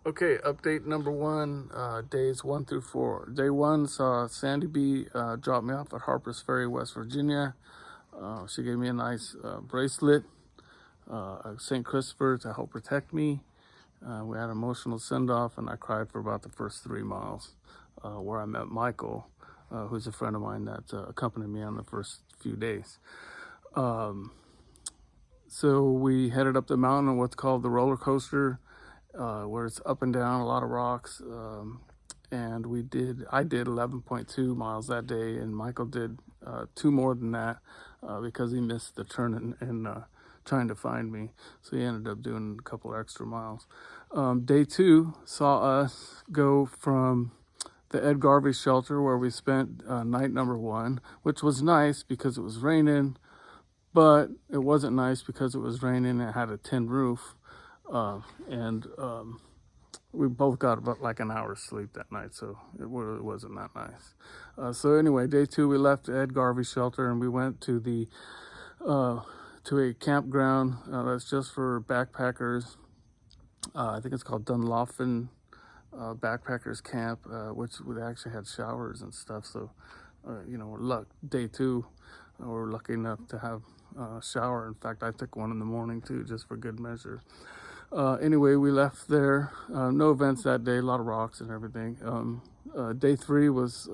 Okay, update number one, days 1 through 4. Day 1 saw Sandy B drop me off at Harper's Ferry, West Virginia. She gave me a nice bracelet, St. Christopher, to help protect me. We had an emotional send-off, and I cried for about the first 3 miles, where I met Michael, who's a friend of mine that accompanied me on the first few days. So we headed up the mountain on what's called the roller coaster, where it's up and down, a lot of rocks. And I did 11.2 miles that day, and Michael did 2 more than that because he missed the turn and trying to find me. So he ended up doing a couple extra miles. Day 2 saw us go from the Ed Garvey shelter, where we spent night number 1, which was nice because it was raining, but it wasn't nice because it was raining and it had a tin roof. We both got about like an hour's sleep that night, so it really wasn't that nice. So anyway, day 2 we left Ed Garvey shelter and we went to to a campground that's just for backpackers. I think it's called Dunlawfen Backpackers Camp, which we actually had showers and stuff. So day 2, we're lucky enough to have a shower. In fact, I took one in the morning too, just for good measure. Anyway, we left there. No events that day, a lot of rocks and everything. Day 3 was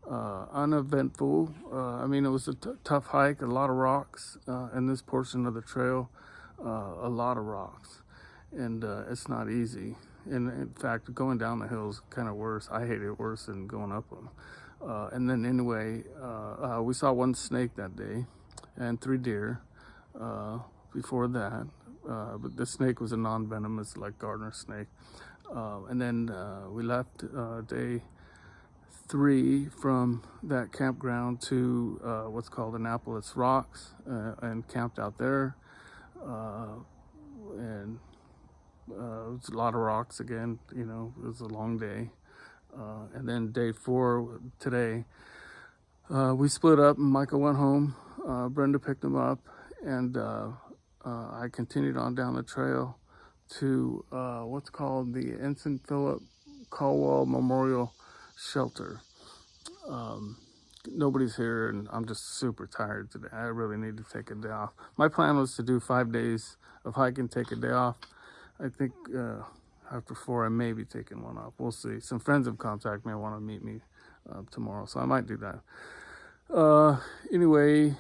uneventful. I mean, it was a tough hike, a lot of rocks in this portion of the trail, a lot of rocks. And it's not easy. And in fact, going down the hill is kind of worse. I hate it worse than going up them. And then anyway, we saw 1 snake that day and 3 deer before that. But the snake was a non-venomous, like gardener snake. And then we left day 3 from that campground to what's called Annapolis Rocks and camped out there. And it was a lot of rocks again, it was a long day. And then day 4 today, we split up and Michael went home. Brenda picked him up, and I continued on down the trail to what's called the Ensign Philip Caldwell Memorial Shelter. Nobody's here, and I'm just super tired today. I really need to take a day off. My plan was to do 5 days of hiking, take a day off. I think after 4, I may be taking 1 off. We'll see. Some friends have contacted me. I want to meet me tomorrow, so I might do that. Anyway,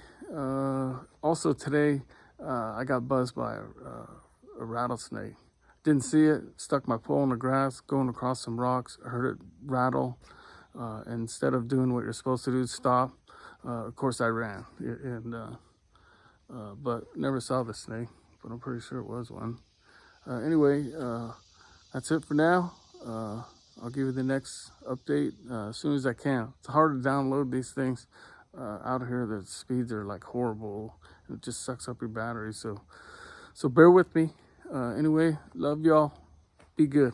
also today, I got buzzed by a rattlesnake. Didn't see it, stuck my pole in the grass, going across some rocks, I heard it rattle. Instead of doing what you're supposed to do, stop, of course I ran. But never saw the snake, but I'm pretty sure it was one. Anyway, that's it for now. I'll give you the next update as soon as I can. It's hard to download these things. Out here, the speeds are like horrible. It just sucks up your battery. So bear with me. Anyway, love y'all. Be good.